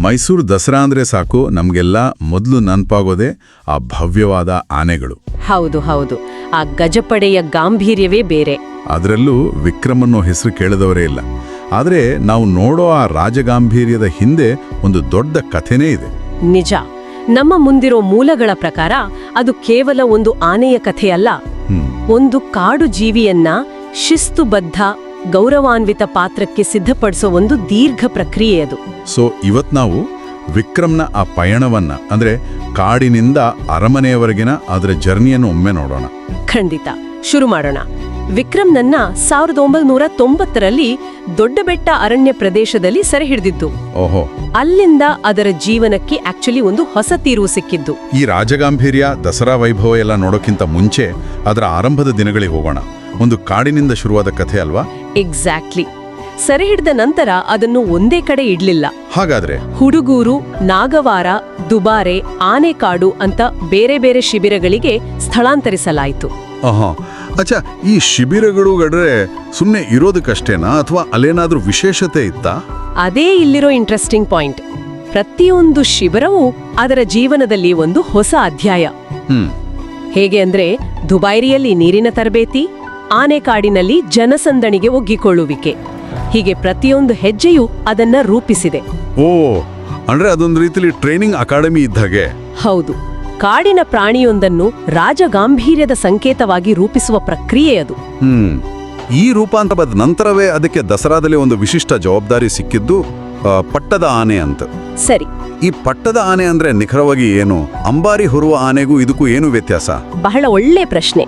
ಮೈಸೂರು ದಸರಾ ಅಂದ್ರೆ ಸಾಕು ನಮಗೆಲ್ಲ ಮೊದಲು ನೆನಪಾಗೋದೇ ಆ ಭವ್ಯವಾದ ಆನೆಗಳು. ಹೌದು ಹೌದು, ಆ ಗಜಪಡೆಯ ಗಾಂಭೀರ್ಯವೇ ಬೇರೆ. ಅದರಲ್ಲೂ ವಿಕ್ರಮನ್ನೋ ಹೆಸರು ಕೇಳಿದವರೇ ಇಲ್ಲ. ಆದರೆ ನಾವು ನೋಡೋ ಆ ರಾಜಗಾಂಭೀರ್ಯದ ಹಿಂದೆ ಒಂದು ದೊಡ್ಡ ಕಥೆನೇ ಇದೆ. ನಿಜ. ನಮ್ಮ ಮುಂದಿರೋ ಮೂಲಗಳ ಪ್ರಕಾರ ಅದು ಕೇವಲ ಒಂದು ಆನೆಯ ಕಥೆಯಲ್ಲ, ಒಂದು ಕಾಡು ಜೀವಿಯನ್ನ ಶಿಸ್ತುಬದ್ಧ ಗೌರವಾನ್ವಿತ ಪಾತ್ರಕ್ಕೆ ಸಿದ್ಧಪಡಿಸೋ ಒಂದು ದೀರ್ಘ ಪ್ರಕ್ರಿಯೆ ಅದು. ಸೊ ಇವತ್ ನಾವು ವಿಕ್ರಮ್ನ ಆ ಪಯಣವನ್ನ ಅಂದ್ರೆ ಕಾಡಿನಿಂದ ಅರಮನೆಯವರೆಗಿನ ಅದರ ಜರ್ನಿಯನ್ನು ಒಮ್ಮೆ ನೋಡೋಣ. ಖಂಡಿತ, ಶುರು ಮಾಡೋಣ. ವಿಕ್ರಮ್ನನ್ನ 1990ರಲ್ಲಿ ದೊಡ್ಡಬೆಟ್ಟ ಅರಣ್ಯ ಪ್ರದೇಶದಲ್ಲಿ ಸೆರೆ ಹಿಡಿದಿದ್ದು. ಓಹೋ. ಅಲ್ಲಿಂದ ಅದರ ಜೀವನಕ್ಕೆ ಆಕ್ಚುಲಿ ಒಂದು ಹೊಸ ತಿರುವು ಸಿಕ್ಕಿದ್ದು. ಈ ರಾಜಗಾಂಭೀರ್ಯ ದಸರಾ ವೈಭವ ಎಲ್ಲ ನೋಡೋಕ್ಕಿಂತ ಮುಂಚೆ ಅದರ ಆರಂಭದ ದಿನಗಳಿಗೆ ಹೋಗೋಣ. ಒಂದು ಕಾಡಿನಿಂದ ಶುರುವಾದ ಕಥೆ ಅಲ್ವಾ? ಎಕ್ಸಾಕ್ಟ್ಲಿ. ಸೆರೆ ಹಿಡಿದ ನಂತರ ಅದನ್ನು ಒಂದೇ ಕಡೆ ಇಡ್ಲಿಲ್ಲ. ಹಾಗಾದ್ರೆ ಹುಡುಗೂರು, ನಾಗವಾರ, ದುಬಾರೆ, ಆನೆಕಾಡು ಅಂತ ಬೇರೆ ಬೇರೆ ಶಿಬಿರಗಳಿಗೆ ಸ್ಥಳಾಂತರಿಸಲಾಯಿತು. ಅಚ್ಚಾ, ಈ ಶಿಬಿರಗಳು ಗಡ್ರೆ ಸುಮ್ಮನೆ ಇರೋದಕ್ಕಷ್ಟೇನಾ ಅಥವಾ ಅಲ್ಲೇನಾದ್ರೂ ವಿಶೇಷತೆ ಇತ್ತಾ? ಅದೇ ಇಲ್ಲಿರೋ ಇಂಟ್ರೆಸ್ಟಿಂಗ್ ಪಾಯಿಂಟ್. ಪ್ರತಿಯೊಂದು ಶಿಬಿರವೂ ಅದರ ಜೀವನದಲ್ಲಿ ಒಂದು ಹೊಸ ಅಧ್ಯಾಯ. ಹೇಗೆ ಅಂದ್ರೆ, ದುಬೈರಿಯಲ್ಲಿ ನೀರಿನ ತರಬೇತಿ, ಆನೆಕಾಡಿನಲ್ಲಿ ಜನಸಂದಣಿಗೆ ಒಗ್ಗಿಕೊಳ್ಳುವಿಕೆ, ಹೀಗೆ ಪ್ರತಿಯೊಂದು ಹೆಜ್ಜೆಯೂ ಅದನ್ನ ರೂಪಿಸಿದೆ. ಓ, ಅಂದ್ರೆ ಅದೊಂದು ರೀತಿಲಿ ಟ್ರೈನಿಂಗ್ ಅಕಾಡೆಮಿ ಇದ್ದಾಗೆ. ಹೌದು. ಕಾಡಿನ ಪ್ರಾಣಿಯೊಂದನ್ನು ರಾಜಗಾಂಭೀರ್ಯದ ಸಂಕೇತವಾಗಿ ರೂಪಿಸುವ ಪ್ರಕ್ರಿಯೆ ಅದು. ಈ ರೂಪಾಂತರದ ನಂತರವೇ ಅದಕ್ಕೆ ದಸರಾದಲ್ಲಿ ಒಂದು ವಿಶಿಷ್ಟ ಜವಾಬ್ದಾರಿ ಸಿಕ್ಕಿದ್ದು ಪಟ್ಟದ ಆನೆ ಅಂತ. ಸರಿ. ಈ ಪಟ್ಟದ ಆನೆ ಅಂದ್ರೆ ನಿಖರವಾಗಿ ಏನು? ಅಂಬಾರಿ ಹೊರುವ ಆನೆಗೂ ಇದಕ್ಕೂ ಏನು ವ್ಯತ್ಯಾಸ? ಬಹಳ ಒಳ್ಳೆ ಪ್ರಶ್ನೆ.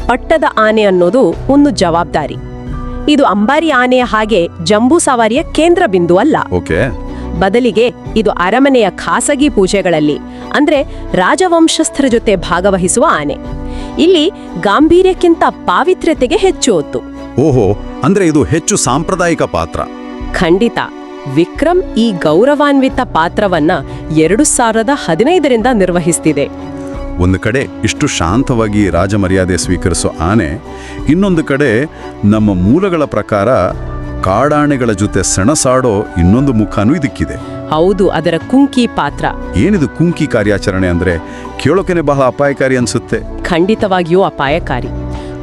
ಪಟ್ಟದ ಆನೆ ಅನ್ನೋದು ಒಂದು ಜವಾಬ್ದಾರಿ. ಇದು ಅಂಬಾರಿ ಆನೆಯ ಹಾಗೆ ಜಂಬೂ ಸವಾರಿಯ ಕೇಂದ್ರ ಬಿಂದು ಅಲ್ಲ. ಓಕೆ. ಬದಲಿಗೆ ಇದು ಅರಮನೆಯ ಖಾಸಗಿ ಪೂಜೆಗಳಲ್ಲಿ, ಅಂದ್ರೆ ರಾಜವಂಶಸ್ಥರ ಜೊತೆ ಭಾಗವಹಿಸುವ ಆನೆ. ಇಲ್ಲಿ ಗಾಂಭೀರ್ಯಕ್ಕಿಂತ ಪಾವಿತ್ರ್ಯತೆಗೆ ಹೆಚ್ಚು ಒತ್ತು. ಓಹೋ, ಅಂದ್ರೆ ಇದು ಹೆಚ್ಚು ಸಾಂಪ್ರದಾಯಿಕ ಪಾತ್ರ. ಖಂಡಿತ. ವಿಕ್ರಮ್ ಈ ಗೌರವಾನ್ವಿತ ಪಾತ್ರವನ್ನ 2015ರಿಂದ ನಿರ್ವಹಿಸ್ತಿದೆ. ಒಂದು ಕಡೆ ಇಷ್ಟು ಶಾಂತವಾಗಿ ರಾಜಮರ್ಯಾದೆ ಸ್ವೀಕರಿಸೋ ಆನೆ, ಇನ್ನೊಂದು ಕಡೆ ನಮ್ಮ ಮೂಲಗಳ ಪ್ರಕಾರ ಕಾಡಾನೆಗಳ ಜೊತೆ ಸೆಣಸಾಡೋ ಇನ್ನೊಂದು ಮುಖನೂ ಇದಕ್ಕಿದೆ. ಹೌದು, ಅದರ ಕುಂಕಿ ಪಾತ್ರ. ಏನಿದು ಕುಂಕಿ ಕಾರ್ಯಾಚರಣೆ ಅಂದ್ರೆ? ಕೇಳೋಕೆನೆ ಬಹಳ ಅಪಾಯಕಾರಿ ಅನ್ಸುತ್ತೆ. ಖಂಡಿತವಾಗಿಯೂ ಅಪಾಯಕಾರಿ.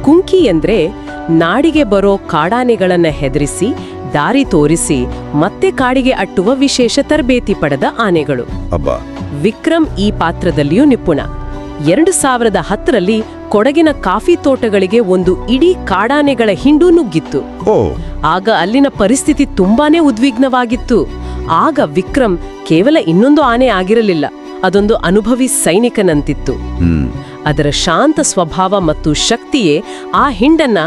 ಕುಂಕಿ ಅಂದ್ರೆ ನಾಡಿಗೆ ಬರೋ ಕಾಡಾನೆಗಳನ್ನ ಹೆದರಿಸಿ, ದಾರಿ ತೋರಿಸಿ ಮತ್ತೆ ಕಾಡಿಗೆ ಅಟ್ಟುವ ವಿಶೇಷ ತರಬೇತಿ ಪಡೆದ ಆನೆಗಳು. ಅಬ್ಬಾ. ವಿಕ್ರಮ್ ಈ ಪಾತ್ರದಲ್ಲಿಯೂ ನಿಪುಣ. 2010ರಲ್ಲಿ ಕೊಡಗಿನ ಕಾಫಿ ತೋಟಗಳಿಗೆ ಒಂದು ಇಡೀ ಕಾಡಾನೆಗಳ ಹಿಂಡು ನುಗ್ಗಿತ್ತು. ಆಗ ಅಲ್ಲಿನ ಪರಿಸ್ಥಿತಿ ತುಂಬಾನೇ ಉದ್ವಿಗ್ನವಾಗಿತ್ತು. ಆಗ ವಿಕ್ರಮ್ ಕೇವಲ ಇನ್ನೊಂದು ಆನೆ ಆಗಿರಲಿಲ್ಲ, ಅದೊಂದು ಅನುಭವಿ ಸೈನಿಕನಂತಿತ್ತು. ಅದರ ಶಾಂತ ಸ್ವಭಾವ ಮತ್ತು ಶಕ್ತಿಯೇ ಆ ಹಿಂಡನ್ನ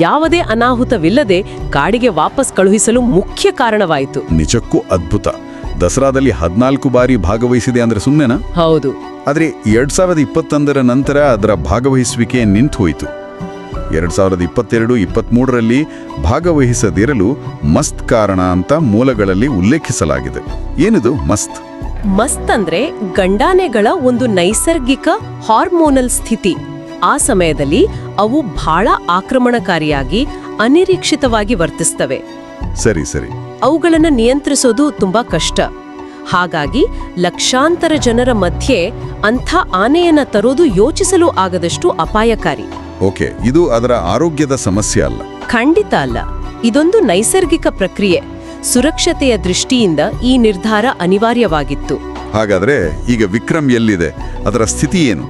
ಯಾವುದೇ ಅನಾಹುತವಿಲ್ಲದೆ ಕಾಡಿಗೆ ವಾಪಸ್ ಕಳುಹಿಸಲು ಮುಖ್ಯ ಕಾರಣವಾಯಿತು. ನಿಜಕ್ಕೂ ಅದ್ಭುತ. ದಸರಾದಲ್ಲಿ 14 ಬಾರಿ ಭಾಗವಹಿಸಿದೆ ಅಂದ್ರೆ ಸುಮ್ಮನೆನಾ? ಹೌದು. ಆದ್ರೆ 2021ರ ನಂತರ ಅದರ ಭಾಗವಹಿಸುವಿಕೆ ನಿಂತು ಹೋಯಿತು. 2022-23ರಲ್ಲಿ ಭಾಗವಹಿಸದಿರಲು ಮಸ್ತ್ ಕಾರಣ ಅಂತ ಮೂಲಗಳಲ್ಲಿ ಉಲ್ಲೇಖಿಸಲಾಗಿದೆ. ಏನಿದು ಮಸ್ತ್? ಮಸ್ತ್ ಅಂದ್ರೆ ಗಂಡಾನೆಗಳ ಒಂದು ನೈಸರ್ಗಿಕ ಹಾರ್ಮೋನಲ್ ಸ್ಥಿತಿ. ಆ ಸಮಯದಲ್ಲಿ ಅವು ಬಹಳ ಆಕ್ರಮಣಕಾರಿಯಾಗಿ, ಅನಿರೀಕ್ಷಿತವಾಗಿ ವರ್ತಿಸ್ತವೆ. ಸರಿ ಸರಿ. ಅವುಗಳನ್ನ ನಿಯಂತ್ರಿಸೋದು ತುಂಬಾ ಕಷ್ಟ. ಹಾಗಾಗಿ ಲಕ್ಷಾಂತರ ಜನರ ಮಧ್ಯೆ ಅಂಥ ಆನೆಯನ್ನ ತರೋದು ಯೋಚಿಸಲು ಆಗದಷ್ಟು ಅಪಾಯಕಾರಿ. ಓಕೆ, ಇದು ಅದರ ಆರೋಗ್ಯದ ಸಮಸ್ಯೆ ಅಲ್ಲ. ಖಂಡಿತ ಅಲ್ಲ. ಇದೊಂದು ನೈಸರ್ಗಿಕ ಪ್ರಕ್ರಿಯೆ. ಸುರಕ್ಷತೆಯ ದೃಷ್ಟಿಯಿಂದ ಈ ನಿರ್ಧಾರ ಅನಿವಾರ್ಯವಾಗಿತ್ತು. ಹಾಗಾದ್ರೆ ಈಗ ವಿಕ್ರಮ್ ಎಲ್ಲಿದೆ? ಅದರ ಸ್ಥಿತಿ ಏನು?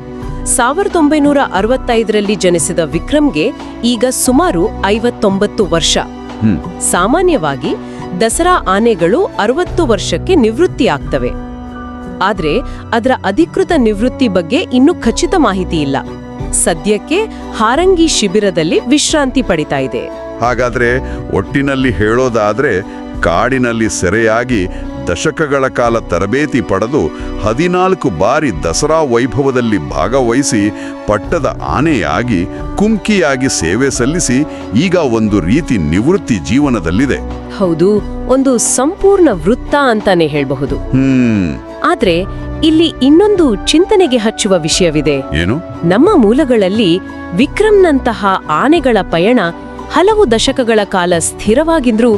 1965ರಲ್ಲಿ ಜನಿಸಿದ ವಿಕ್ರಮ್ಗೆ ಈಗ ಸುಮಾರು 59 ವರ್ಷ. ಸಾಮಾನ್ಯವಾಗಿ ದಸರಾ ಆನೆಗಳು 60 ವರ್ಷಕ್ಕೆ ನಿವೃತ್ತಿಯಾಗ್ತವೆ. ಆದ್ರೆ ಅದರ ಅಧಿಕೃತ ನಿವೃತ್ತಿ ಬಗ್ಗೆ ಇನ್ನೂ ಖಚಿತ ಮಾಹಿತಿ ಇಲ್ಲ. ಸದ್ಯಕ್ಕೆ ಹಾರಂಗಿ ಶಿಬಿರದಲ್ಲಿ ವಿಶ್ರಾಂತಿ ಪಡಿತಾ ಇದೆ. ಹಾಗಾದ್ರೆ ಒಟ್ಟಿನಲ್ಲಿ ಹೇಳೋದಾದ್ರೆ, ಕಾಡಿನಲ್ಲಿ ಸೆರೆಯಾಗಿ ದಶಕಗಳ ಕಾಲ ತರಬೇತಿ ಪಡೆದು 14 ಬಾರಿ ದಸರಾ ವೈಭವದಲ್ಲಿ ಭಾಗವಹಿಸಿ ಪಟ್ಟದ ಆನೆಯಾಗಿ, ಕುಮ್ಕಿಯಾಗಿ ಸೇವೆ ಸಲ್ಲಿಸಿ ಈಗ ಒಂದು ರೀತಿ ನಿವೃತ್ತಿ ಜೀವನದಲ್ಲಿದೆ. ಹೌದು, ಒಂದು ಸಂಪೂರ್ಣ ವೃತ್ತ ಅಂತಾನೆ ಹೇಳಬಹುದು. ಆದ್ರೆ ಇಲ್ಲಿ ಇನ್ನೊಂದು ಚಿಂತನೆಗೆ ಹಚ್ಚುವ ವಿಷಯವಿದೆ. ಏನು? ನಮ್ಮ ಮೂಲಗಳಲ್ಲಿ ವಿಕ್ರಮ್ನಂತಹ ಆನೆಗಳ ಪಯಣ ಹಲವು ದಶಕಗಳ ಕಾಲ ಸ್ಥಿರವಾಗಿದ್ರೂ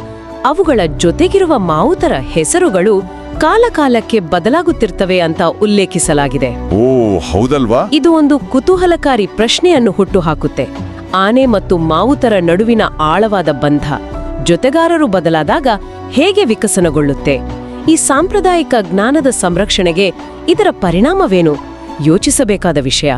ಅವುಗಳ ಜೊತೆಗಿರುವ ಮಾವುತರ ಹೆಸರುಗಳು ಕಾಲಕಾಲಕ್ಕೆ ಬದಲಾಗುತ್ತಿರ್ತವೆ ಅಂತ ಉಲ್ಲೇಖಿಸಲಾಗಿದೆ. ಓ ಹೌದಲ್ವಾ? ಇದು ಒಂದು ಕುತೂಹಲಕಾರಿ ಪ್ರಶ್ನೆಯನ್ನು ಹುಟ್ಟುಹಾಕುತ್ತೆ. ಆನೆ ಮತ್ತು ಮಾವುತರ ನಡುವಿನ ಆಳವಾದ ಬಂಧ ಜೊತೆಗಾರರು ಬದಲಾದಾಗ ಹೇಗೆ ವಿಕಸನಗೊಳ್ಳುತ್ತೆ? ಈ ಸಾಂಪ್ರದಾಯಿಕ ಜ್ಞಾನದ ಸಂರಕ್ಷಣೆಗೆ ಇದರ ಪರಿಣಾಮವೇನು? ಯೋಚಿಸಬೇಕಾದ ವಿಷಯ.